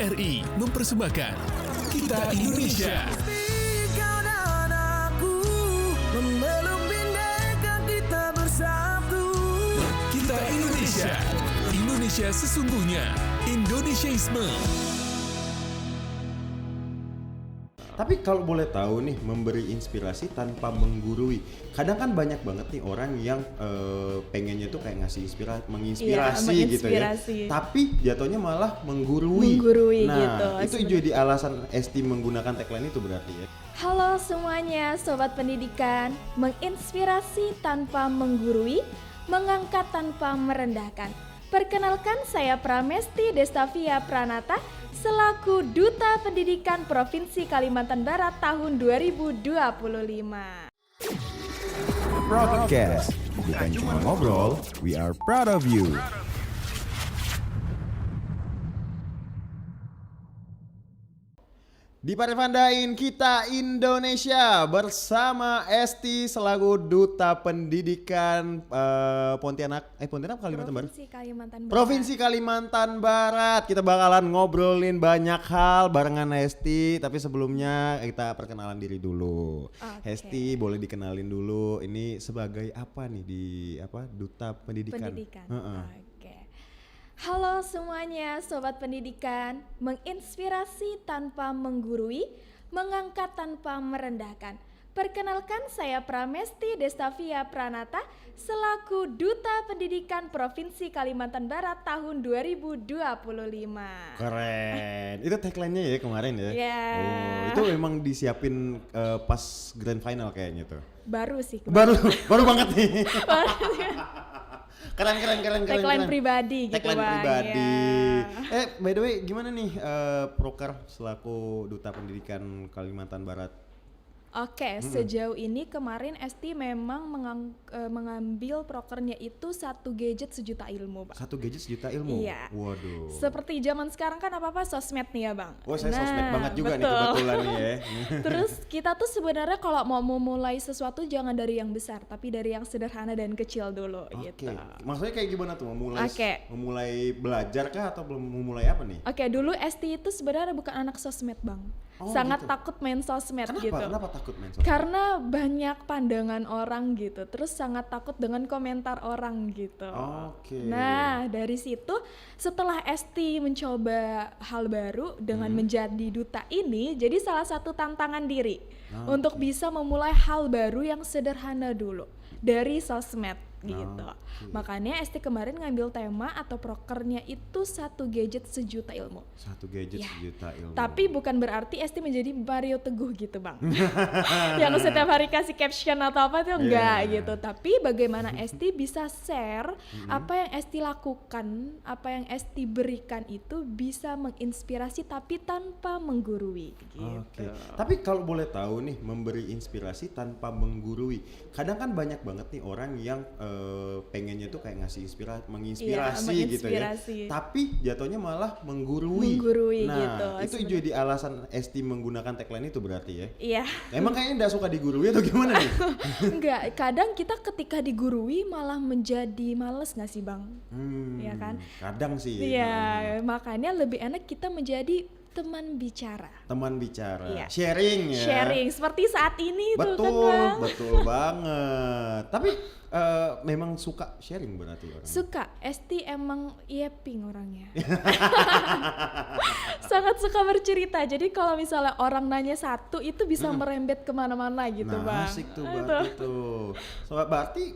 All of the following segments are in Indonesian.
RRI mempersembahkan Kita Indonesia. Kau dan aku memeluk bineka kita bersatu. Kita Indonesia. Indonesia sesungguhnya. Indonesiaisme. Tapi kalau boleh tahu nih, memberi inspirasi tanpa menggurui. Kadang kan banyak banget nih orang yang pengennya tuh kayak ngasih menginspirasi gitu ya. Tapi jatuhnya malah menggurui. Gitu. Itu jadi alasan Esti menggunakan tagline itu berarti ya. Halo semuanya, Sobat Pendidikan. Menginspirasi tanpa menggurui, mengangkat tanpa merendahkan. Perkenalkan, saya Pramesti Destavia Pranata selaku Duta Pendidikan Provinsi Kalimantan Barat tahun 2025. Broadcast, bukan cuma ngobrol, we are proud of you. Dipandain Kita Indonesia bersama Esti selaku Duta Pendidikan Pontianak Kalimantan Barat. Provinsi Kalimantan Barat. Kita bakalan ngobrolin banyak hal barengan Esti, tapi sebelumnya kita perkenalan diri dulu. Esti boleh dikenalin dulu. Ini sebagai apa nih Duta Pendidikan? Halo semuanya, Sobat Pendidikan. Menginspirasi tanpa menggurui, mengangkat tanpa merendahkan. Perkenalkan, saya Pramesti Destavia Pranata selaku Duta Pendidikan Provinsi Kalimantan Barat tahun 2025. Keren. Itu tagline-nya ya kemarin ya? Yeah. Oh, itu memang disiapin pas grand final kayaknya tuh. Baru sih. Baru banget nih. Keren. Tagline pribadi gitu Tagline Bang. pribadi. Ya. By the way, gimana nih Proker selaku Duta Pendidikan Kalimantan Barat? Oke, sejauh ini kemarin Esti memang mengambil prokernya itu 1 gadget sejuta ilmu, Bang. 1 gadget sejuta ilmu? Iya. Waduh. Seperti zaman sekarang kan apa-apa sosmed nih ya, Bang. Oh, saya sosmed banget juga betul. nih kebetulan nih ya. Terus kita tuh sebenarnya kalau mau memulai sesuatu jangan dari yang besar, tapi dari yang sederhana dan kecil dulu gitu. Maksudnya kayak gimana tuh? Memulai belajar kah atau belum memulai apa nih? Oke, dulu Esti itu sebenarnya bukan anak sosmed, Bang. Oh, sangat gitu. takut main sosmed. Kenapa takut main sosmed? Karena banyak pandangan orang gitu, terus sangat takut dengan komentar orang gitu. Nah, dari situ setelah Esti mencoba hal baru dengan menjadi duta ini, jadi salah satu tantangan diri untuk bisa memulai hal baru yang sederhana dulu dari sosmed gitu. Makanya Esti kemarin ngambil tema atau prokernya itu 1 gadget sejuta ilmu. 1 gadget sejuta ilmu. Tapi bukan berarti Esti menjadi Mario Teguh gitu, Bang. Yang setiap hari kasih caption atau apa tuh enggak gitu. Tapi bagaimana Esti bisa share apa yang Esti lakukan, apa yang Esti berikan itu bisa menginspirasi tapi tanpa menggurui gitu. Tapi kalau boleh tahu nih, memberi inspirasi tanpa menggurui. Kadang kan banyak banget nih orang yang pengennya tuh kayak ngasih menginspirasi gitu ya. Tapi jatuhnya malah menggurui gitu. Itu jadi alasan Esti menggunakan tagline itu berarti ya? Iya. Emang kayaknya nggak suka digurui atau gimana nih? Enggak, kadang kita ketika digurui malah menjadi males nggak sih, Bang? Iya kan? Kadang sih. Iya, makanya lebih enak kita menjadi teman bicara. Iya. Sharing ya. Sharing seperti saat ini betul, tuh kan, Bang. Betul banget. Tapi memang suka sharing berarti orang. Suka. Esti emang ping orangnya. Sangat suka bercerita. Jadi kalau misalnya orang nanya satu itu bisa merembet kemana-mana gitu, Bang. Asik tuh berarti tuh. Berarti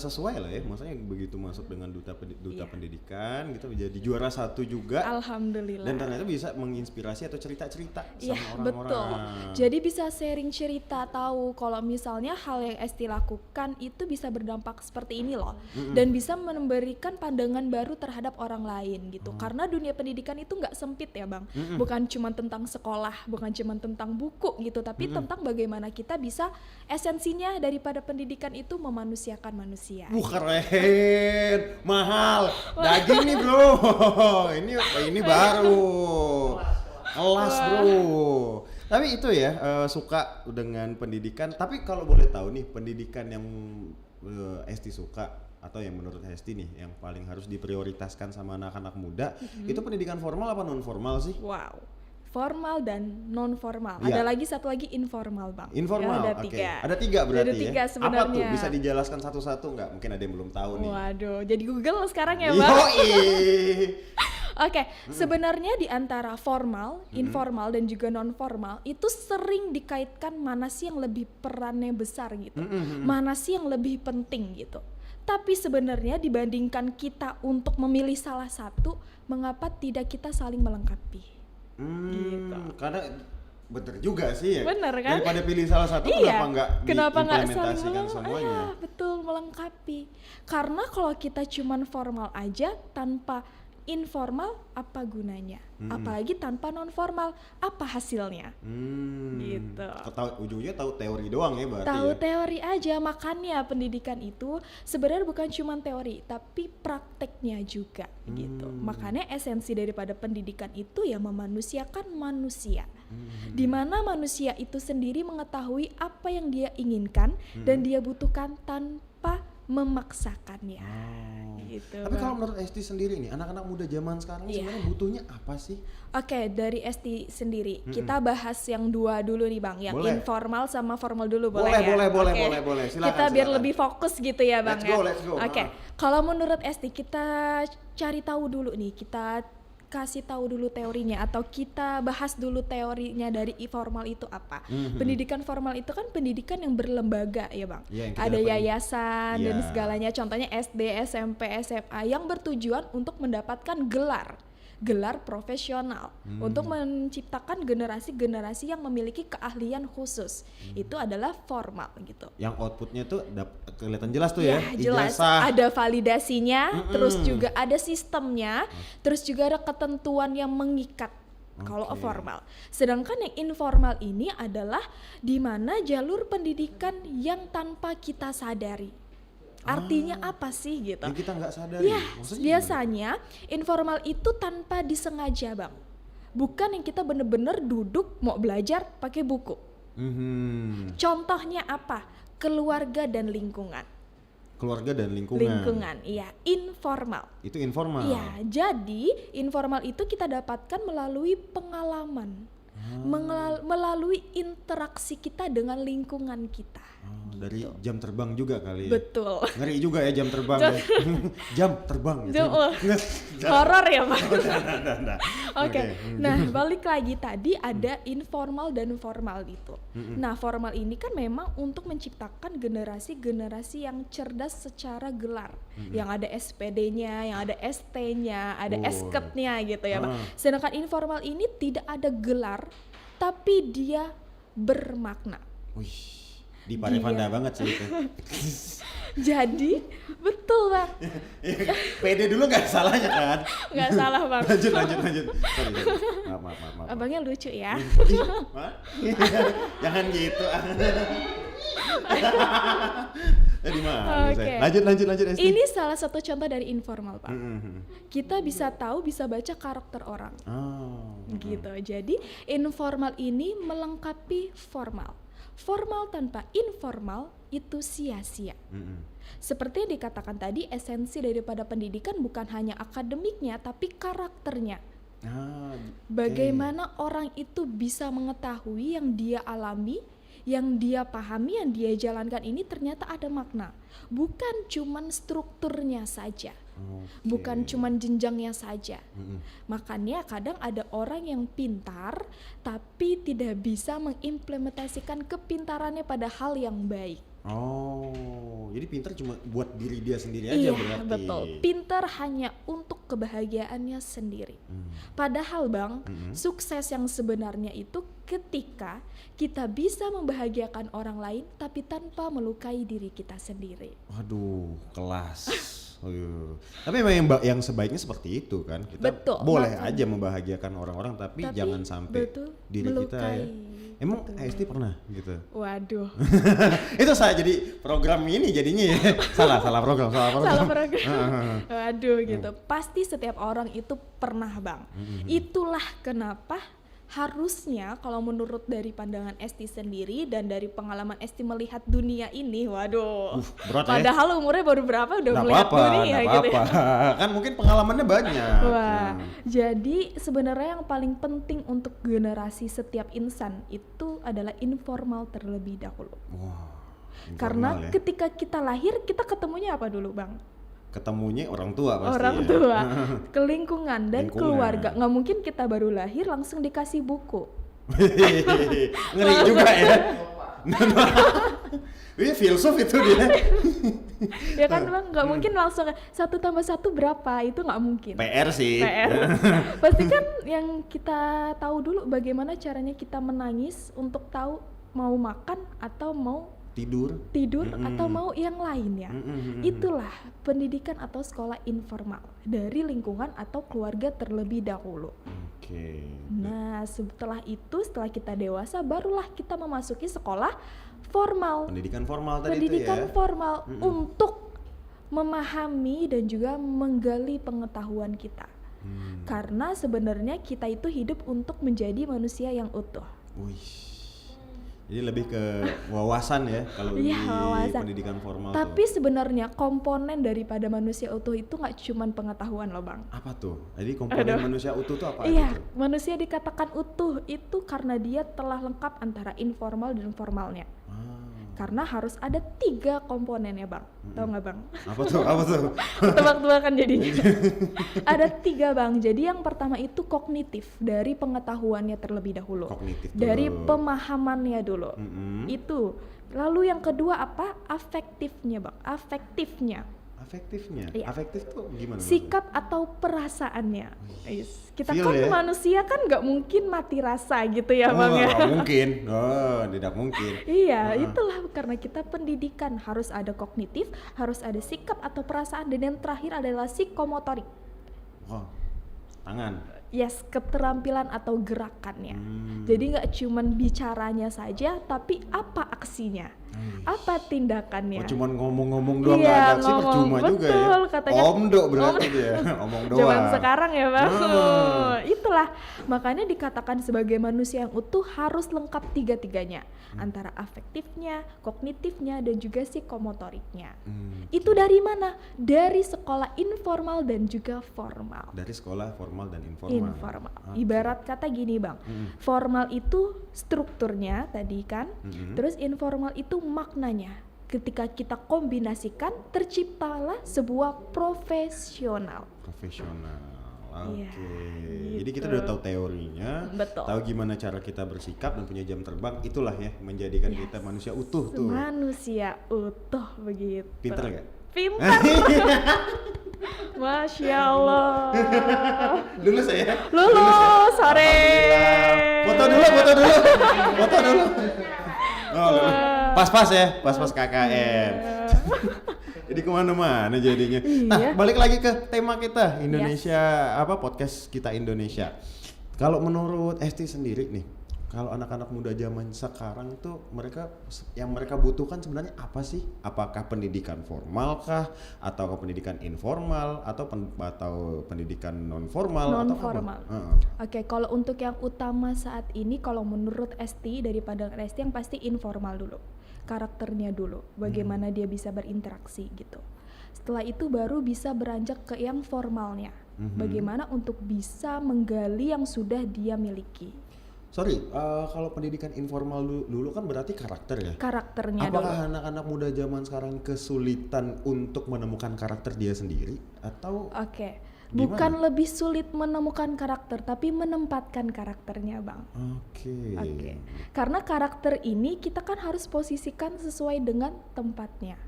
sesuai lah ya. Maksudnya begitu masuk dengan duta pendidikan gitu, jadi juara 1 juga. Alhamdulillah. Dan ternyata bisa menginspirasi atau cerita-cerita sama orang-orang. Betul. Jadi bisa sharing cerita, tahu kalau misalnya hal yang Esti lakukan itu bisa berdampak seperti ini loh. Dan bisa memberikan pandangan baru terhadap orang lain gitu. Karena dunia pendidikan itu nggak sempit ya, Bang. Bukan cuma tentang sekolah, bukan cuma tentang buku gitu, tapi tentang bagaimana kita bisa esensinya daripada pendidikan itu memanusiakan manusia. Keren, mahal, daging nih bro, ini baru, kelas bro. Tapi itu ya, suka dengan pendidikan. Tapi kalau boleh tahu nih, pendidikan yang Esti suka atau yang menurut Hesti nih yang paling harus diprioritaskan sama anak-anak muda itu pendidikan formal apa non formal sih? Wow, formal dan non formal. Iya. Ada lagi satu lagi informal bang. Informal, Ya, ada oke. 3. Ada 3 berarti ada 3 ya. sebenarnya. Apa tuh? Bisa dijelaskan satu-satu nggak? Mungkin ada yang belum tahu nih. Waduh, jadi Google sekarang ya bang. Oke, sebenarnya di antara formal, informal dan juga non formal itu sering dikaitkan mana sih yang lebih perannya besar gitu, mana sih yang lebih penting gitu. Tapi sebenarnya dibandingkan kita untuk memilih salah satu, mengapa tidak kita saling melengkapi? Gitu. Karena bener juga sih ya. Bener kan? Daripada pilih salah satu kenapa nggak diimplementasikan semuanya? Betul, melengkapi. Karena kalau kita cuman formal aja tanpa informal apa gunanya? Apalagi tanpa non formal apa hasilnya? Gitu. Ujungnya tahu teori doang ya berarti. Tahu ya? teori aja, makanya pendidikan itu sebenarnya bukan cuma teori tapi prakteknya juga gitu. Makanya esensi daripada pendidikan itu ya memanusiakan manusia. Di mana manusia itu sendiri mengetahui apa yang dia inginkan dan dia butuhkan tanpa memaksakannya. Gitu. Tapi kalau menurut Esti sendiri nih, anak-anak muda zaman sekarang sebenarnya butuhnya apa sih? Oke, dari Esti sendiri, kita bahas yang 2 dulu nih Bang, yang boleh. informal sama formal dulu Boleh, ya? boleh. Silakan, Kita biar silakan. lebih fokus gitu ya Bang Let's go. Oke, kalau menurut Esti kita cari tahu dulu nih, kita kasih tahu dulu teorinya atau kita bahas dulu teorinya dari informal itu apa. Pendidikan formal itu kan pendidikan yang berlembaga ya Bang. Ya, ada yayasan dan Ya. segalanya, contohnya SD, SMP, SMA yang bertujuan untuk mendapatkan gelar profesional untuk menciptakan generasi-generasi yang memiliki keahlian khusus. Itu adalah formal gitu. Yang outputnya tuh kelihatan jelas tuh Ya, ya. jelas. Ijazah. Ada validasinya, terus juga ada sistemnya, terus juga ada ketentuan yang mengikat. Kalau formal. Sedangkan yang informal ini adalah di mana jalur pendidikan yang tanpa kita sadari. Artinya apa sih gitu? Yang kita nggak sadari. Ya, Maksudnya biasanya informal itu tanpa disengaja Bang. Bukan yang kita bener-bener duduk mau belajar pakai buku. Contohnya apa? Keluarga dan lingkungan. Keluarga dan lingkungan. Lingkungan, iya, informal. Itu informal. Iya, jadi informal itu kita dapatkan melalui pengalaman, melalui interaksi kita dengan lingkungan kita. Dari jam terbang juga kali ya. Betul. Ngeri juga ya jam terbang. Ya. Jam terbang. Gitu. Horor ya Pak. Nah. Oke. Nah, balik lagi tadi ada informal dan formal itu. Nah, formal ini kan memang untuk menciptakan generasi-generasi yang cerdas secara gelar. Yang ada SPD-nya, yang ada ST-nya, ada SKET-nya gitu ya, Pak. Sedangkan informal ini tidak ada gelar, tapi dia bermakna. Wih. Di Parevanda banget sih itu. Jadi, betul Bang. PD dulu nggak salahnya kan? Nggak salah Bang. Lanjut. Sorry. Maaf. Abangnya lucu ya. Jangan gitu. Di mana? Oke. Lanjut Esti. Ini salah satu contoh dari informal Pak. Kita bisa tahu, bisa baca karakter orang. Gitu. Jadi informal ini melengkapi formal. Formal tanpa informal itu sia-sia. Seperti yang dikatakan tadi, esensi daripada pendidikan bukan hanya akademiknya tapi karakternya. Bagaimana orang itu bisa mengetahui yang dia alami, yang dia pahami, yang dia jalankan ini ternyata ada makna. Bukan cuman strukturnya saja. Bukan cuman jenjangnya saja. Makanya kadang ada orang yang pintar tapi tidak bisa mengimplementasikan kepintarannya pada hal yang baik. Jadi pintar cuma buat diri dia sendiri aja berarti. Iya, betul. Pintar hanya untuk kebahagiaannya sendiri. Padahal Bang, sukses yang sebenarnya itu ketika kita bisa membahagiakan orang lain tapi tanpa melukai diri kita sendiri. Waduh, kelas. Tapi memang yang sebaiknya seperti itu kan. Kita boleh aja membahagiakan orang-orang tapi jangan sampai diri kita ya. Emang Esti pernah gitu? Waduh. Itu saya jadi program ini jadinya ya. Salah program. Waduh gitu. Pasti setiap orang itu pernah Bang. Itulah kenapa harusnya kalau menurut dari pandangan Esti sendiri dan dari pengalaman Esti melihat dunia ini, waduh, berat padahal umurnya baru berapa udah melihat dunia gitu ya. Kan mungkin pengalamannya banyak. Wah, jadi sebenarnya yang paling penting untuk generasi setiap insan itu adalah informal terlebih dahulu. Wah, Karena ya. ketika kita lahir, kita ketemunya apa dulu, Bang? Ketemunya orang tua pasti. Orang ya. tua, ke lingkungan dan Lingkungan. keluarga. Nggak mungkin kita baru lahir langsung dikasih buku. Ngeri juga ya. Iya, filsuf itu dia. Ya kan Bang, nggak mungkin langsung 1+1 berapa, itu nggak mungkin. PR sih. PR. Pasti kan yang kita tahu dulu bagaimana caranya kita menangis untuk tahu mau makan atau mau tidur atau mau yang lain ya. Itulah pendidikan atau sekolah informal dari lingkungan atau keluarga terlebih dahulu. Oke. Nah, setelah kita dewasa barulah kita memasuki sekolah formal. Pendidikan formal tadi Pendidikan itu ya. formal untuk memahami dan juga menggali pengetahuan kita. Karena sebenarnya kita itu hidup untuk menjadi manusia yang utuh. Wih. Jadi lebih ke wawasan ya kalau di wawasan. pendidikan formal. Tapi tuh. sebenarnya komponen daripada manusia utuh itu nggak cuma pengetahuan loh Bang. Apa tuh? Jadi komponen manusia utuh tuh apa? Iya, itu? manusia dikatakan utuh itu karena dia telah lengkap antara informal dan formalnya. Karena harus ada 3 komponennya Bang. Tahu nggak Bang? Apa tuh? Apa tuh? Tebak-tebakan jadinya. Ada 3 Bang. Jadi yang pertama itu kognitif, dari pengetahuannya terlebih dahulu. Kognitif dulu. Dari pemahamannya dulu. Itu. Lalu yang kedua apa? Afektifnya Bang. Afektifnya. Afektifnya? Afektif tuh gimana? Sikap atau perasaannya. Kita Feel kan ya? manusia kan nggak mungkin mati rasa gitu ya Bang ya. Nggak mungkin. Oh, tidak mungkin. Iya, itulah karena kita pendidikan harus ada kognitif, harus ada sikap atau perasaan, dan yang terakhir adalah psikomotorik. Oh, tangan. Yes, keterampilan atau gerakannya. Jadi nggak cuman bicaranya saja, tapi apa aksinya, apa tindakannya. Oh, cuman ngomong-ngomong doang Iya, nggak ada aksi ngomong, percuma juga ya. betul, katanya Omdo berarti dia, omong doang. Zaman sekarang ya Bang. Itulah makanya dikatakan sebagai manusia yang utuh harus lengkap 3-tiganya, antara afektifnya, kognitifnya, dan juga psikomotoriknya. Itu dari mana? Dari sekolah informal dan juga formal. Dari sekolah formal dan informal. Ibarat kata gini Bang, formal itu strukturnya tadi kan, terus informal itu maknanya. Ketika kita kombinasikan, terciptalah sebuah profesional. Oke. Iya, Jadi kita gitu. udah tahu teorinya, Betul. tahu gimana cara kita bersikap dan punya jam terbang. Itulah ya menjadikan kita manusia utuh tuh. Manusia utuh begitu. Pinter gak? Pintar. Masya Allah. Lulus ya? Lulus sore. Foto dulu. Oh, lulus. Pas-pas ya, pas-pas KKN. Jadi kemana-mana jadinya. Nah, balik lagi ke tema kita Indonesia, podcast kita Indonesia. Kalau menurut Esti sendiri nih, kalau anak-anak muda zaman sekarang tuh yang mereka butuhkan sebenarnya apa sih? Apakah pendidikan formal kah, atau pendidikan informal, atau pendidikan non formal? Oke, kalau untuk yang utama saat ini, kalau menurut Esti, dari pandangan Esti, yang pasti informal dulu. Karakternya dulu, bagaimana dia bisa berinteraksi gitu. Setelah itu baru bisa beranjak ke yang formalnya, bagaimana untuk bisa menggali yang sudah dia miliki. Kalau pendidikan informal dulu kan berarti karakter ya? Karakternya Apakah dulu. anak-anak muda zaman sekarang kesulitan untuk menemukan karakter dia sendiri? Atau Oke. gimana? Bukan lebih sulit menemukan karakter, tapi menempatkan karakternya Bang. Oke. Karena karakter ini kita kan harus posisikan sesuai dengan tempatnya.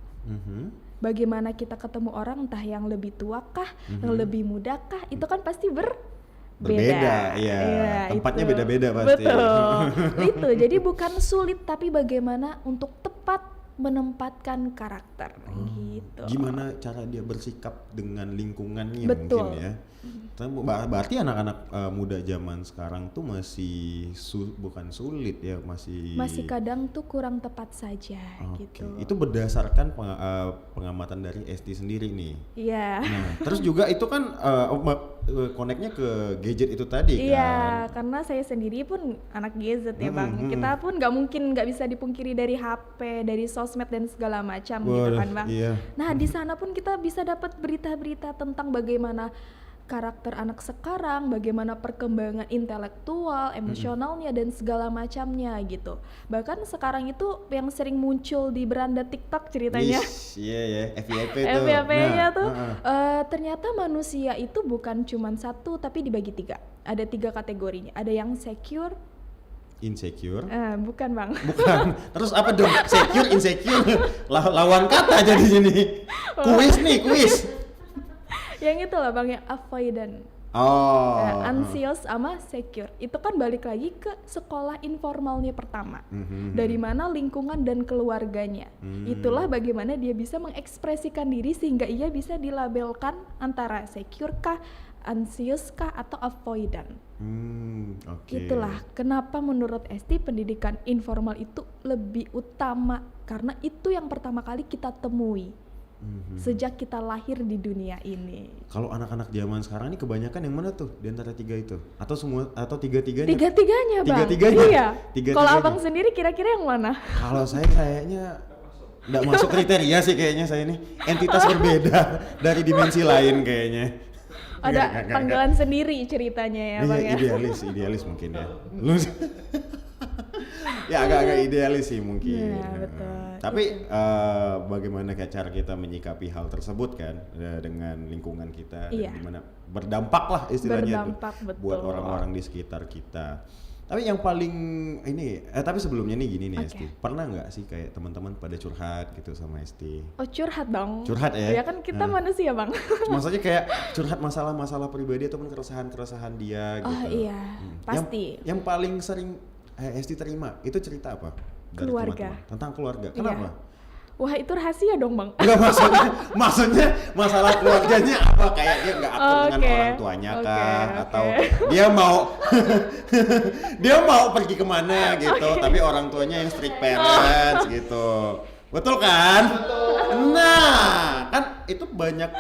Bagaimana kita ketemu orang, entah yang lebih tua kah, yang lebih muda kah, itu kan pasti Berbeda, iya. Tempatnya itu. beda-beda pasti. Betul. Itu, jadi bukan sulit, tapi bagaimana untuk tepat menempatkan karakter gitu. Gimana cara dia bersikap dengan lingkungannya? Betul. Mungkin ya. Berarti anak-anak muda zaman sekarang tuh masih bukan sulit ya, masih kadang tuh kurang tepat saja gitu. Itu berdasarkan pengamatan dari Esti sendiri nih. Iya. Nah, terus juga itu kan connect-nya ke gadget itu tadi kan. Iya, karena saya sendiri pun anak gadget ya Bang. Kita pun nggak bisa dipungkiri dari HP, dari sosmed dan segala macam gitu kan Bang. Iya. Nah di sana pun kita bisa dapat berita-berita tentang bagaimana karakter anak sekarang, bagaimana perkembangan intelektual, emosionalnya dan segala macamnya gitu. Bahkan sekarang itu yang sering muncul di beranda TikTok ceritanya. Iya, FYP tuh. FYP-nya tuh ternyata manusia itu bukan cuma satu tapi dibagi 3. Ada 3 kategorinya. Ada yang secure, insecure. Bukan Bang. Bukan. Terus apa dong? Secure, insecure. Lawan kata jadi sini. Kuis. Yang itu lah Bang, yang avoidant. Anxious sama secure. Itu kan balik lagi ke sekolah informalnya pertama. Dari mana lingkungan dan keluarganya. Itulah bagaimana dia bisa mengekspresikan diri sehingga ia bisa dilabelkan antara secure kah, anxious kah, atau avoidant. Itulah kenapa menurut Esti pendidikan informal itu lebih utama, karena itu yang pertama kali kita temui sejak kita lahir di dunia ini. Kalau anak-anak zaman sekarang ini kebanyakan yang mana tuh di antara 3 itu? Atau semua atau tiga-tiganya? Tiga-tiganya Bang. Tiga-tiganya? Iya. Tiga-tiganya. Kalau Abang sendiri kira-kira yang mana? Kalau saya kayaknya nggak masuk kriteria sih kayaknya, saya ini entitas berbeda dari dimensi lain kayaknya. Ada panggilan sendiri ceritanya ya Bang ya. Idealis mungkin ya. Ya agak-agak idealis sih mungkin. Ya, betul. Tapi bagaimana kayak cara kita menyikapi hal tersebut kan dengan lingkungan kita dan gimana berdampak lah istilahnya buat orang-orang di sekitar kita. Tapi yang paling ini, tapi sebelumnya nih gini nih Esti, pernah nggak sih kayak teman-teman pada curhat gitu sama Esti? Oh curhat dong. Curhat ya? Ya kan kita manusia Bang. Maksudnya kayak curhat masalah-masalah pribadi ataupun keresahan-keresahan dia gitu. Oh iya, pasti. Yang paling sering Esti terima itu cerita apa? Dari keluarga. teman-teman? Tentang keluarga. Kenapa? Iya. Wah itu rahasia dong Bang. Enggak, maksudnya masalah keluarganya apa? Kayak dia nggak akur dengan orang tuanya kah? Atau dia mau dia mau pergi kemana gitu, tapi orang tuanya yang strict parents gitu. Betul kan? Betul. Nah, kan itu banyak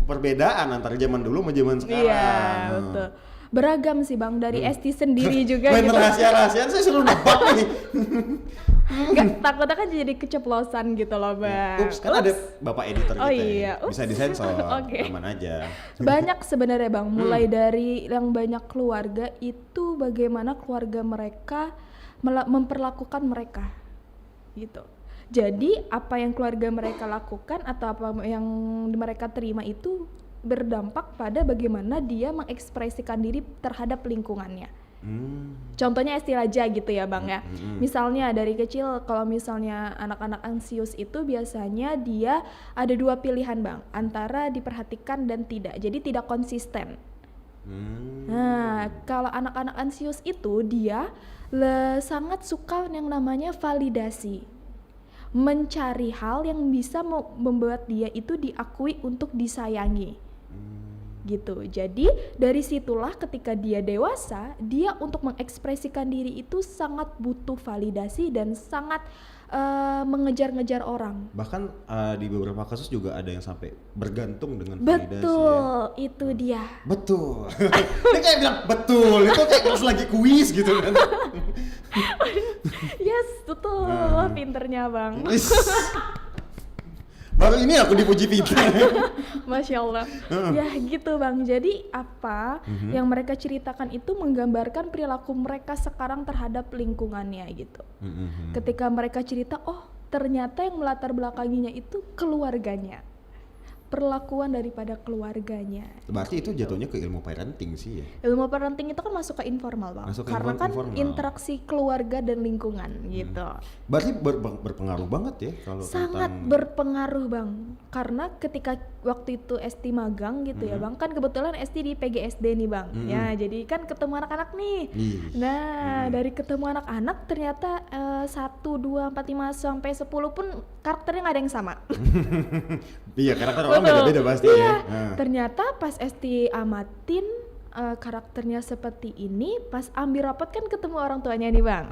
perbedaan antara zaman dulu sama zaman sekarang. Iya, betul. Beragam sih Bang, dari Esti sendiri juga gitu. Rahasia-rahasiaan saya suruh nebak nih. Enggak, takutnya kan jadi keceplosan gitu loh Bang. Kan ada bapak editor kita iya. ya. Bisa disensor, aman aja. Banyak sebenarnya Bang, mulai dari yang banyak keluarga itu bagaimana keluarga mereka memperlakukan mereka gitu. Jadi apa yang keluarga mereka lakukan atau apa yang mereka terima itu berdampak pada bagaimana dia mengekspresikan diri terhadap lingkungannya. Contohnya Esti aja gitu ya Bang ya. Misalnya dari kecil kalau misalnya anak-anak ansius itu biasanya dia ada 2 pilihan Bang, antara diperhatikan dan tidak. Jadi tidak konsisten. Nah, kalau anak-anak ansius itu dia sangat suka yang namanya validasi. Mencari hal yang bisa membuat dia itu diakui untuk disayangi. Gitu. Jadi dari situlah ketika dia dewasa, dia untuk mengekspresikan diri itu sangat butuh validasi dan sangat mengejar-ngejar orang. Bahkan di beberapa kasus juga ada yang sampai bergantung dengan validasi. Betul, ya. Itu dia. Betul. Dia kayak bilang betul, itu kayak kelas lagi kuis gitu kan. Yes, betul. Pinternya Bang. Baru ini aku dipuji pintar. Masya Allah. Ya gitu Bang. Jadi apa yang mereka ceritakan itu menggambarkan perilaku mereka sekarang terhadap lingkungannya gitu. Ketika mereka cerita, oh ternyata yang melatar belakanginya itu keluarganya. Perlakuan daripada keluarganya. Berarti itu jatuhnya ke ilmu parenting sih ya? Ilmu parenting itu kan masuk ke informal Bang. Karena kan informal. Interaksi keluarga dan lingkungan gitu. Berarti berpengaruh banget ya kalau sangat berpengaruh Bang. Karena ketika waktu itu Esti magang gitu ya Bang, kan kebetulan Esti di PGSD nih Bang. Ya jadi kan ketemu anak-anak nih. Nah dari ketemu anak-anak ternyata 1, 2, 4, 5 sampai 10 pun karakternya nggak ada yang sama. Iya karakter orang beda-beda pasti ya. Ternyata pas Esti amatin karakternya seperti ini, pas ambil rapot kan ketemu orang tuanya nih Bang.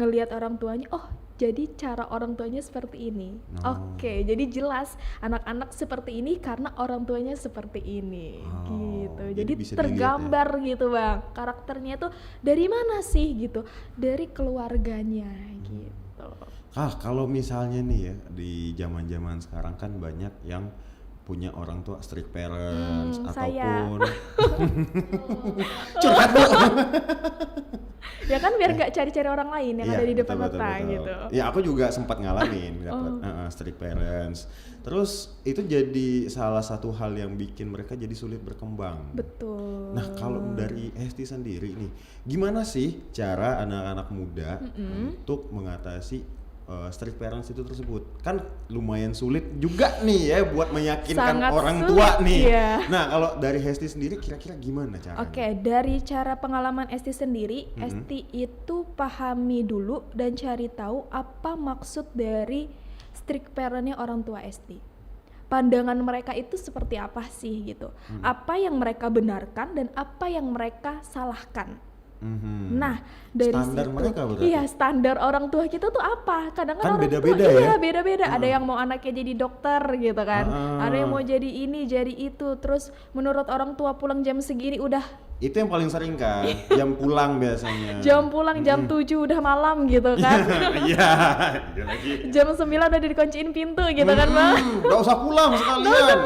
Ngelihat orang tuanya, oh jadi cara orang tuanya seperti ini. Oke, jadi jelas anak-anak seperti ini karena orang tuanya seperti ini, gitu. Jadi tergambar gitu bang, karakternya tuh dari mana sih gitu, dari keluarganya gitu. Kalau misalnya nih ya di zaman-zaman sekarang kan banyak yang punya orang tua strict parents ataupun curhat Bu. Ya kan biar gak cari-cari orang lain yang ada di depan mata gitu. Ya aku juga sempat ngalamin dapat strict parents. Terus itu jadi salah satu hal yang bikin mereka jadi sulit berkembang. Betul. Nah kalau dari Hesti sendiri nih, gimana sih cara anak-anak muda untuk mengatasi strict parents itu tersebut? Kan lumayan sulit juga nih ya buat meyakinkan sangat orang sulit, tua nih. Iya. Nah kalau dari Hesti sendiri kira-kira gimana caranya? Oke, dari cara pengalaman Esti sendiri, Esti itu pahami dulu dan cari tahu apa maksud dari strict parent-nya orang tua Esti. Pandangan mereka itu seperti apa sih gitu? Apa yang mereka benarkan dan apa yang mereka salahkan? Nah dari standar situ, mereka berarti? Iya standar orang tua kita tuh apa? Kadang kan orang beda-beda tua, ya? Iya beda-beda. Ada yang mau anaknya jadi dokter gitu kan, ada yang mau jadi ini, jadi itu. Terus menurut orang tua pulang jam segini udah. Itu yang paling sering kan, jam pulang biasanya. Jam pulang jam 7 udah malam gitu kan. Iya. Jam 9 udah dikunciin pintu gitu kan bang. Gak usah pulang sekalian.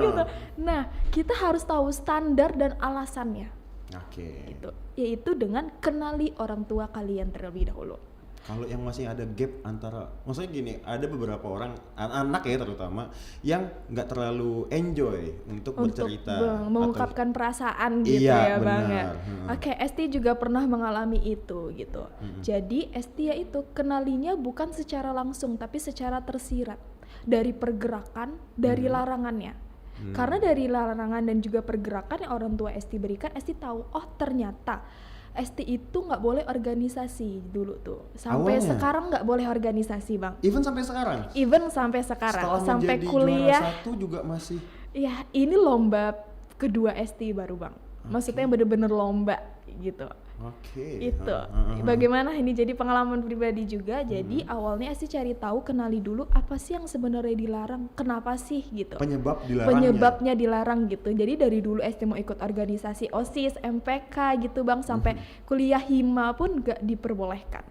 Gitu. Nah kita harus tahu standar dan alasannya. Oke. Gitu. Yaitu dengan kenali orang tua kalian terlebih dahulu. Kalau yang masih ada gap antara, maksudnya gini, ada beberapa orang anak ya terutama yang nggak terlalu enjoy untuk bercerita, mengungkapkan perasaan gitu iya, ya bang ya. Oke, Esti juga pernah mengalami itu gitu. Jadi Esti ya itu kenalinya bukan secara langsung tapi secara tersirat dari pergerakan, dari larangannya. Karena dari larangan dan juga pergerakan yang orang tua Esti berikan, Esti tahu oh ternyata Esti itu nggak boleh organisasi dulu tuh. Sampai awalnya sekarang nggak boleh organisasi bang. Even sampai sekarang? Even sampai sekarang. Setelah sampai menjadi kuliah. juara 1 juga masih? Ya ini lomba kedua Esti baru bang. Maksudnya bener-bener lomba gitu. Oke. Itu bagaimana ini jadi pengalaman pribadi juga. Jadi awalnya Esti cari tahu, kenali dulu apa sih yang sebenarnya dilarang, kenapa sih gitu, penyebabnya dilarang gitu. Jadi dari dulu Esti mau ikut organisasi OSIS, MPK gitu bang, sampai kuliah hima pun gak diperbolehkan.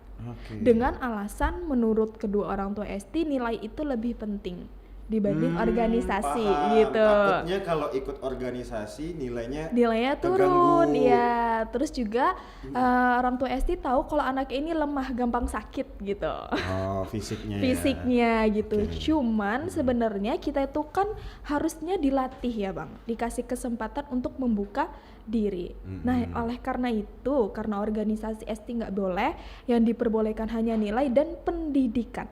Dengan alasan menurut kedua orang tua Esti nilai itu lebih penting dibanding organisasi gitu. Takutnya kalau ikut organisasi nilainya turun ya. Terus juga orang tua Esti tahu kalau anaknya ini lemah, gampang sakit gitu. Oh, fisiknya gitu. Cuman sebenarnya kita itu kan harusnya dilatih ya bang, dikasih kesempatan untuk membuka diri. Nah oleh karena itu, karena organisasi Esti nggak boleh, yang diperbolehkan hanya nilai dan pendidikan.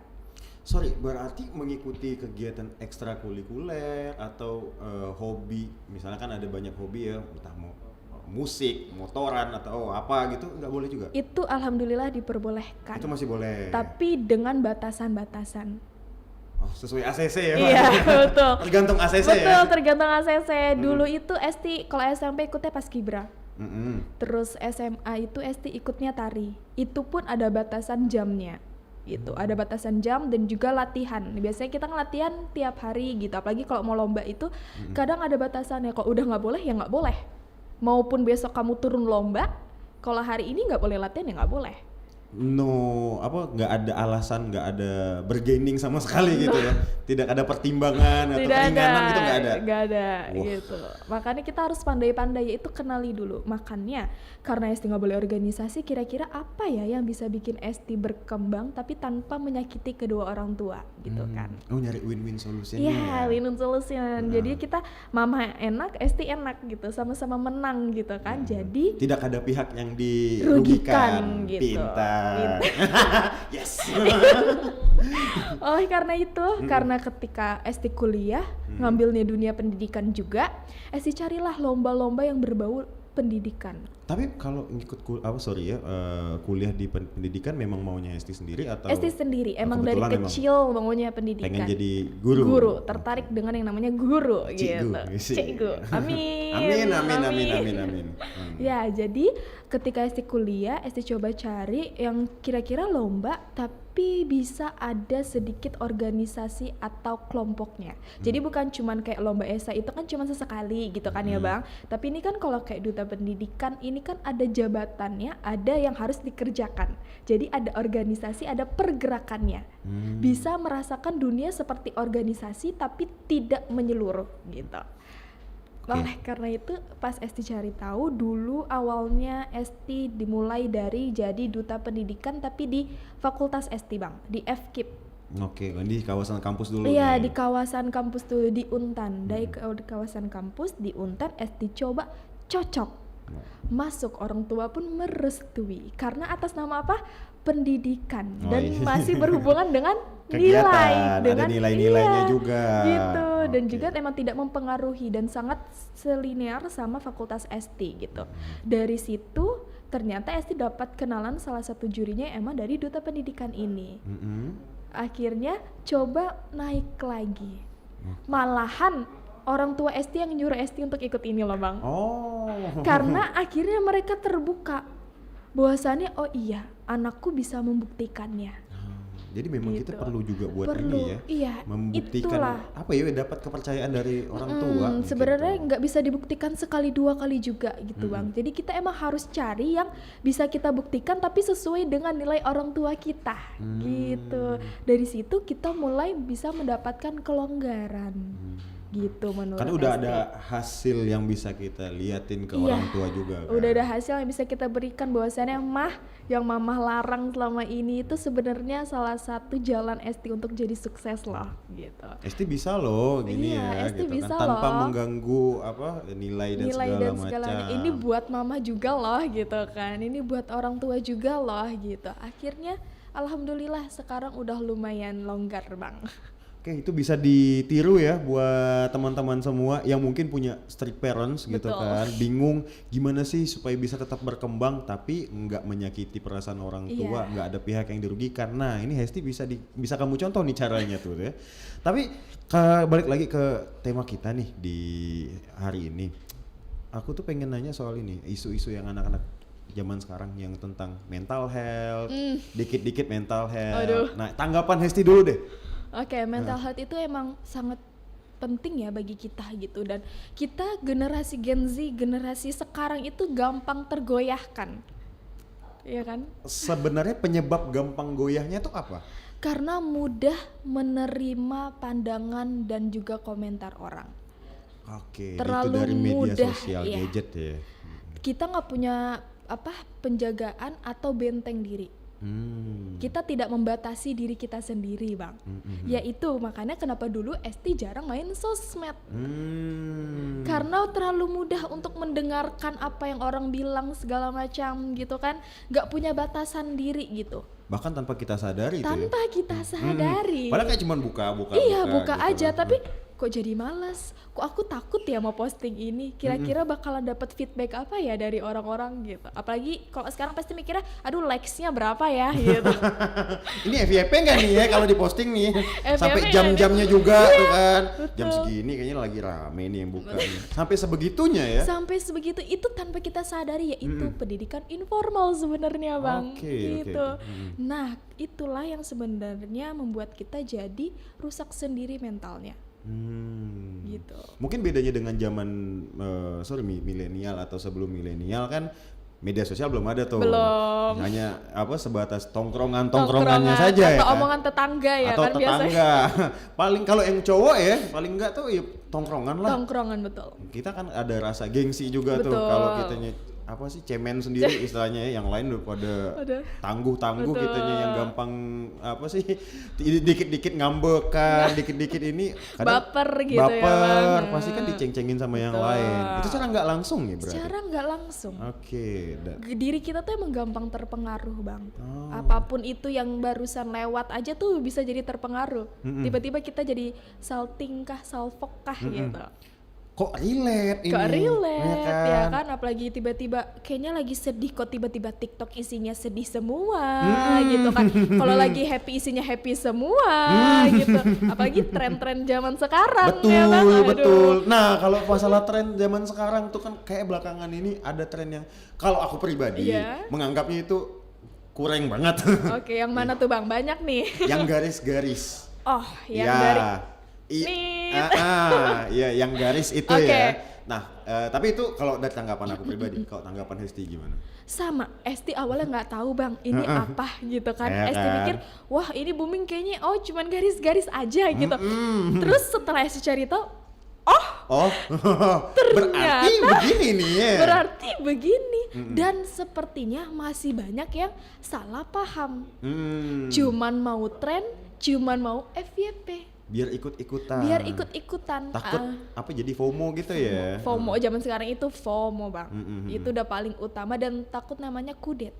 Sorry, berarti mengikuti kegiatan ekstrakurikuler atau hobi, misalnya kan ada banyak hobi ya, entah mau musik, motoran atau apa gitu, nggak boleh juga? Itu alhamdulillah diperbolehkan. Itu masih boleh? Tapi dengan batasan-batasan. Oh, sesuai ACC ya? Iya, betul. Tergantung ACC ya? Betul, tergantung ACC. Dulu itu Esti, kalau SMP ikutnya Paskibra. Terus SMA itu Esti ikutnya tari. Itu pun ada batasan jamnya. Gitu, ada batasan jam dan juga latihan. Biasanya kita latihan tiap hari gitu, apalagi kalau mau lomba itu kadang ada batasannya. Kalau udah nggak boleh ya nggak boleh. Maupun besok kamu turun lomba, kalau hari ini nggak boleh latihan ya nggak boleh. No, nggak ada alasan, nggak ada bargaining sama sekali gitu ya? Tidak ada pertimbangan atau keringanan gitu nggak ada? Nggak ada gitu. Makanya kita harus pandai-pandai, yaitu kenali dulu. Makanya karena Esti nggak boleh organisasi, kira-kira apa ya yang bisa bikin Esti berkembang tapi tanpa menyakiti kedua orang tua gitu kan? Oh, nyari win-win solution. Iya, win-win solution. Jadi kita mama enak, Esti enak gitu, sama-sama menang gitu kan. Jadi tidak ada pihak yang dirugikan gitu. Pintar. Yes. Oleh karena itu, karena ketika Esti kuliah, ngambilnya dunia pendidikan juga, Esti carilah lomba-lomba yang berbau pendidikan. Tapi kalau ngikut kuliah di pendidikan memang maunya Esti sendiri atau? Esti sendiri, emang dari kecil maunya pendidikan. Pengen jadi guru. Guru, tertarik dengan yang namanya guru gitu. Cikgu. Amin. Amin. Ya, jadi ketika Esti kuliah, Esti coba cari yang kira-kira lomba tapi bisa ada sedikit organisasi atau kelompoknya. Jadi bukan cuman kayak lomba esai itu kan cuma sesekali gitu kan ya Bang. Tapi ini kan kalau kayak duta pendidikan ini kan ada jabatannya, ada yang harus dikerjakan. Jadi ada organisasi, ada pergerakannya. Bisa merasakan dunia seperti organisasi tapi tidak menyeluruh gitu. Oleh karena itu pas Esti cari tahu, dulu awalnya Esti dimulai dari jadi duta pendidikan tapi di fakultas Esti Bang, di FKIP. Oke, di kawasan kampus dulu. Iya, nih. di kawasan kampus dulu di Untan. Dari kawasan kampus di Untan Esti coba cocok. Masuk, orang tua pun merestui karena atas nama apa? Pendidikan. Dan masih berhubungan dengan nilai, dengan ada nilai-nilainya juga gitu. Dan juga emang tidak mempengaruhi dan sangat selinear sama fakultas Esti gitu. Dari situ ternyata Esti dapat kenalan salah satu jurinya emang dari duta pendidikan ini. Akhirnya coba naik lagi. Malahan orang tua Esti yang nyuruh Esti untuk ikut ini loh Bang. Karena akhirnya mereka terbuka bahwasannya oh iya anakku bisa membuktikannya. Jadi memang gitu. kita perlu juga buat ini ya, iya, membuktikan itulah. apa ya, dapat kepercayaan dari orang tua. Sebenarnya gitu. nggak bisa dibuktikan sekali dua kali juga gitu Bang. Jadi kita emang harus cari yang bisa kita buktikan tapi sesuai dengan nilai orang tua kita gitu. Dari situ kita mulai bisa mendapatkan kelonggaran. Gitu menurut Karena udah Esti. ada hasil yang bisa kita liatin ke orang tua juga kan? Udah ada hasil yang bisa kita berikan bahwasannya yang mamah larang selama ini itu sebenarnya salah satu jalan Esti untuk jadi sukses loh gitu. Esti bisa loh gini ya Esti gitu bisa kan, tanpa loh. mengganggu apa nilai dan segala macam. Ini buat mama juga loh gitu kan. Ini buat orang tua juga loh gitu. Akhirnya alhamdulillah sekarang udah lumayan longgar Bang. Oke, itu bisa ditiru ya buat teman-teman semua yang mungkin punya strict parents gitu kan, bingung gimana sih supaya bisa tetap berkembang tapi nggak menyakiti perasaan orang tua, nggak ada pihak yang dirugikan. Nah ini Hesti bisa kamu contoh nih caranya tuh ya. Tapi balik lagi ke tema kita nih di hari ini, aku tuh pengen nanya soal ini, isu-isu yang anak-anak zaman sekarang yang tentang mental health, dikit-dikit mental health. Nah tanggapan Hesti dulu deh. Oke, mental health itu emang sangat penting ya bagi kita gitu, dan kita generasi Gen Z, generasi sekarang itu gampang tergoyahkan, ya kan? Sebenarnya penyebab gampang goyahnya tuh apa? Karena mudah menerima pandangan dan juga komentar orang. Oke, terlalu itu dari media mudah, sosial, iya. gadget ya. Kita nggak punya penjagaan atau benteng diri. Kita tidak membatasi diri kita sendiri Bang. Yaitu makanya kenapa dulu Esti jarang main sosmed. Karena terlalu mudah untuk mendengarkan apa yang orang bilang segala macam gitu kan. Gak punya batasan diri gitu. Bahkan tanpa kita sadari tanpa kita sadari. Padahal kayak cuman buka Iya buka gitu aja kan. tapi kok jadi malas, kok aku takut ya mau posting ini, kira-kira bakalan dapat feedback apa ya dari orang-orang gitu. Apalagi kalau sekarang pasti mikirnya, aduh likes-nya berapa ya gitu. Ini FYP nggak nih ya kalau diposting nih, sampai FYP jam-jamnya juga tuh kan. Betul. Jam segini kayaknya lagi rame nih yang buka nih. Sampai sebegitunya ya. Sampai sebegitu itu tanpa kita sadari, yaitu pendidikan informal sebenarnya Bang. Gitu. Nah itulah yang sebenarnya membuat kita jadi rusak sendiri mentalnya. Gitu. Mungkin bedanya dengan zaman milenial atau sebelum milenial kan media sosial belum ada tuh. Belum. Hanya sebatas tongkrongannya saja atau ya. Atau omongan tetangga ya atau kan tetangga. biasanya. Paling kalau yang cowok ya paling enggak tuh ya tongkrongan lah. Tongkrongan betul. Kita kan ada rasa gengsi juga Betul. tuh kalau kitanya cemen sendiri istilahnya ya, yang lain udah pada tangguh-tangguh, kitanya yang gampang dikit-dikit ngambekan, dikit-dikit ini baper gitu ya Bang. pasti kan diceng-cengin sama yang lain. Itu secara nggak langsung ya berarti? Secara nggak langsung. Oke. Diri kita tuh emang gampang terpengaruh Bang. Apapun itu yang barusan lewat aja tuh bisa jadi terpengaruh. Tiba-tiba kita jadi salting kah, salfok kah gitu. Kok relate ini? Kok relate ya ya kan? Apalagi tiba-tiba kayaknya lagi sedih kok tiba-tiba TikTok isinya sedih semua gitu kan. Kalau lagi happy isinya happy semua gitu. Apalagi tren-tren zaman sekarang ya Bang. Betul. Nah, kalau masalah tren zaman sekarang tuh kan kayak belakangan ini ada tren yang kalau aku pribadi menganggapnya itu kurang banget. Oke, yang mana tuh Bang? Banyak nih. Yang garis-garis. Oh, yang ya. dari Iya, yang garis itu okay. ya. Nah, tapi itu kalau dari tanggapan aku pribadi, kalau tanggapan Hesti gimana? Sama, Esti awalnya nggak tahu Bang, ini apa gitu kan. Esti kan? mikir, wah ini booming kayaknya, oh cuman garis-garis aja gitu. Terus setelah Esti cari tahu, ternyata berarti begini nih ya. Berarti begini. Dan sepertinya masih banyak yang salah paham. Cuman mau tren, cuman mau FYP. Biar ikut-ikutan. Takut apa jadi FOMO gitu ya. FOMO zaman sekarang itu FOMO Bang. Itu udah paling utama dan takut namanya kudet.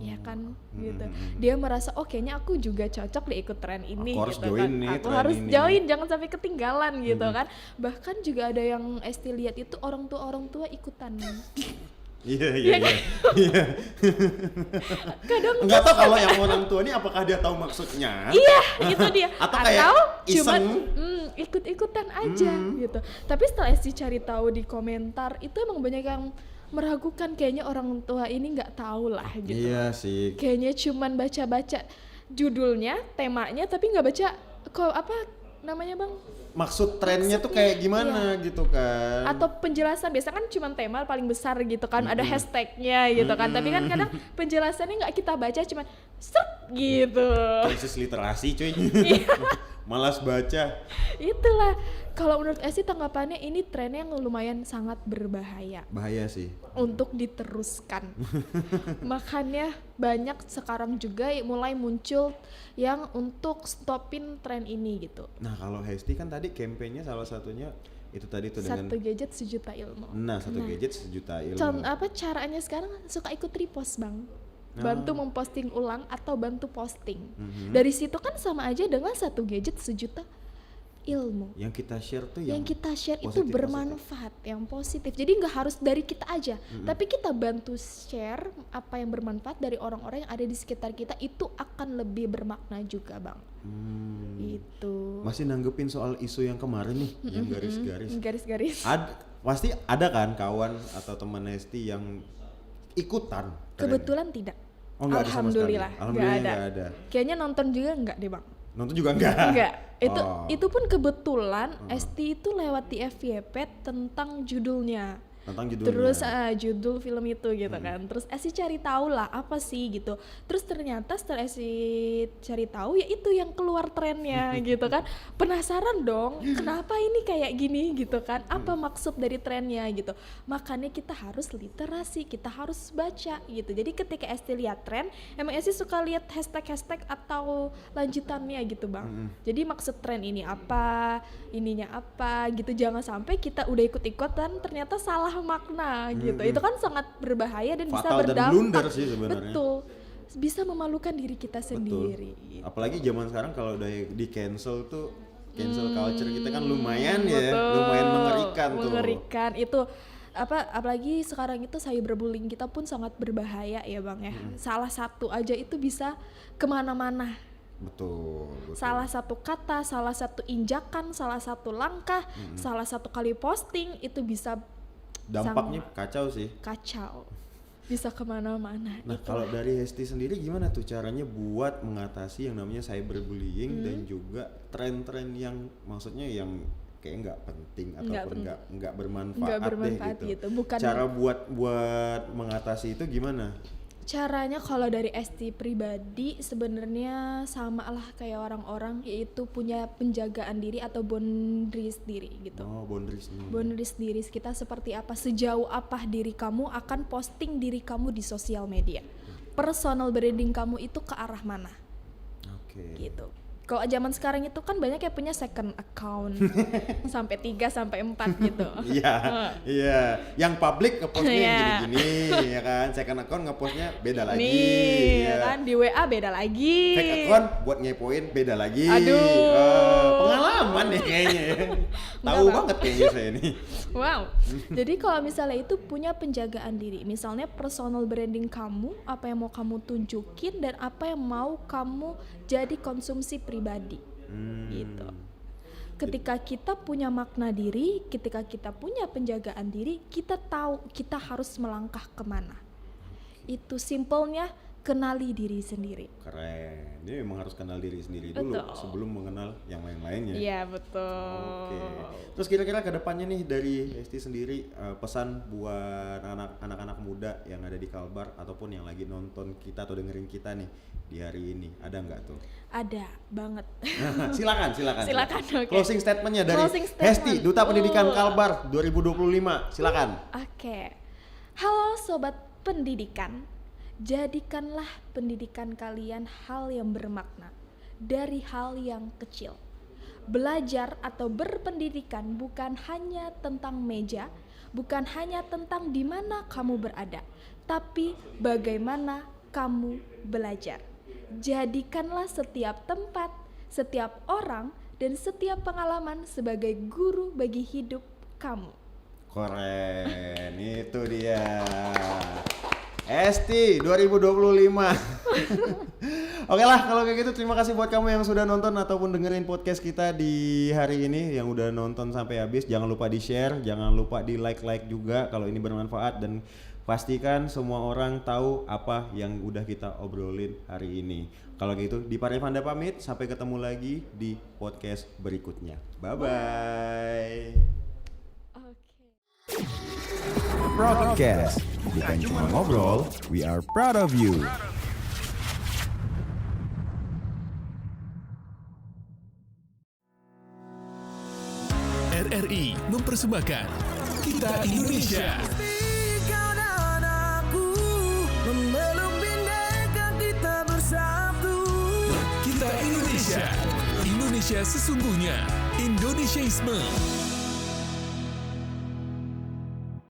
Ya kan gitu. Dia merasa kayaknya aku juga cocok deh ikut tren ini gitu kan. Aku harus join, jangan sampai ketinggalan gitu kan. Bahkan juga ada yang Esti lihat itu orang tua ikutan. Iya. Kadang nggak tahu kalau yang orang tua ini apakah dia tahu maksudnya? Iya, itu dia. Atau kayak cuman ikut-ikutan aja gitu. Tapi setelah Esti cari tahu di komentar itu emang banyak yang meragukan, kayaknya orang tua ini nggak tahu lah gitu. Iya sih. Kayaknya cuman baca-baca judulnya, temanya, tapi nggak baca apa namanya Bang? Maksud trennya tuh kayak gimana gitu kan? Atau penjelasan, biasa kan cuma tema paling besar gitu kan, ada hashtagnya gitu kan. Tapi kan kadang penjelasannya nggak kita baca, cuma gitu. Krisis literasi cuy. Malas baca. Itulah. Kalau menurut Esti tanggapannya ini tren yang lumayan sangat berbahaya. Bahaya sih. Untuk diteruskan. Makanya banyak sekarang juga mulai muncul yang untuk stopin tren ini gitu. Nah kalau Hesti kan tadi kampanye salah satunya itu tadi tuh dengan 1 gadget 1 juta ilmu. Nah 1 gadget 1 juta ilmu. Apa caranya sekarang suka ikut repost Bang. Bantu memposting ulang atau bantu posting. Dari situ kan sama aja dengan 1 gadget 1 juta ilmu. Yang kita share tuh yang kita share itu bermanfaat, yang positif. Jadi nggak harus dari kita aja, tapi kita bantu share apa yang bermanfaat dari orang-orang yang ada di sekitar kita, itu akan lebih bermakna juga Bang. Itu. Masih nanggepin soal isu yang kemarin nih, yang garis-garis. Pasti ada kan kawan atau teman Hesti yang ikutan? Kebetulan tidak. Alhamdulillah nggak ada. Kayaknya nonton juga nggak deh Bang. Nonton juga enggak? Itu pun kebetulan Esti itu lewat di FYP tentang judulnya. Terus judul film itu gitu kan. Terus Esti cari tahu lah apa sih gitu. Terus ternyata setelah Esti cari tahu ya itu yang keluar trennya gitu kan. Penasaran dong, kenapa ini kayak gini gitu kan. Apa maksud dari trennya gitu. Makanya kita harus literasi, kita harus baca gitu. Jadi ketika Esti lihat tren, emang Esti suka lihat hashtag atau lanjutannya gitu Bang. Jadi maksud tren ini apa, ininya apa gitu. Jangan sampai kita udah ikut-ikutan ternyata salah makna gitu. Itu kan sangat berbahaya dan fatal bisa berdampak. Dan blunder sih sebenarnya. Betul. Bisa memalukan diri kita sendiri. Gitu. Apalagi zaman sekarang kalau udah di cancel tuh, cancel culture kita kan lumayan ya, lumayan mengerikan tuh. Mengerikan itu apalagi sekarang itu cyberbullying kita pun sangat berbahaya ya Bang ya. Salah satu aja itu bisa kemana-mana. Betul. Salah satu kata, salah satu injakan, salah satu langkah, salah satu kali posting itu bisa dampaknya kacau sih. Kacau. Bisa kemana-mana. Nah kalau dari Hesti sendiri gimana tuh caranya buat mengatasi yang namanya cyberbullying dan juga tren-tren yang maksudnya yang kayak nggak penting ataupun nggak bermanfaat gitu. Bukan cara buat mengatasi itu gimana? Caranya kalau dari Esti pribadi sebenarnya sama lah kayak orang-orang, yaitu punya penjagaan diri atau boundaries diri gitu. Boundaries diri kita seperti apa, sejauh apa diri kamu akan posting diri kamu di sosial media. Personal branding kamu itu ke arah mana? Gitu. Kalau zaman sekarang itu kan banyak yang punya second account sampai 3 sampai 4 gitu. Iya. Yang public ngepostnya gini-gini ya kan. Second account ngepostnya beda lagi. Nih, ya kan di WA beda lagi. Fake account buat ngepoin beda lagi. Aduh. Pengalaman nih kayaknya. Tahu banget kayaknya saya nih. Wow. Jadi kalau misalnya itu punya penjagaan diri, misalnya personal branding kamu, apa yang mau kamu tunjukin dan apa yang mau kamu jadi konsumsi pribadi gitu. Ketika kita punya makna diri, ketika kita punya penjagaan diri, kita tahu kita harus melangkah kemana. Itu simpelnya kenali diri sendiri. Keren. Ini memang harus kenal diri sendiri dulu sebelum mengenal yang lain-lainnya. Iya, betul. Oke. Terus kira-kira ke depannya nih dari Esti sendiri pesan buat anak-anak muda yang ada di Kalbar ataupun yang lagi nonton kita atau dengerin kita nih di hari ini, ada nggak tuh? Ada banget. Silakan. Okay. Closing statementnya dari Esti, Duta Pendidikan Kalbar 2025. Silakan. Oke. Halo sobat pendidikan. Jadikanlah pendidikan kalian hal yang bermakna dari hal yang kecil. Belajar atau berpendidikan bukan hanya tentang meja, bukan hanya tentang di mana kamu berada, tapi bagaimana kamu belajar. Jadikanlah setiap tempat, setiap orang, dan setiap pengalaman sebagai guru bagi hidup kamu. Keren, itu dia. Esti 2025. Oke lah kalau kayak gitu, terima kasih buat kamu yang sudah nonton ataupun dengerin podcast kita di hari ini, yang udah nonton sampai habis. Jangan lupa di share, jangan lupa di like juga kalau ini bermanfaat, dan pastikan semua orang tahu apa yang udah kita obrolin hari ini. Kalau gitu Dipa Revanda pamit, sampai ketemu lagi di podcast berikutnya. Bye bye. Broadcast, bukan cuma ngobrol, we are proud of you. RRI mempersembahkan Kita Indonesia. Kau dan aku memeluk bhinneka kita bersatu. Kita Indonesia. Indonesia sesungguhnya. Indonesiaisme.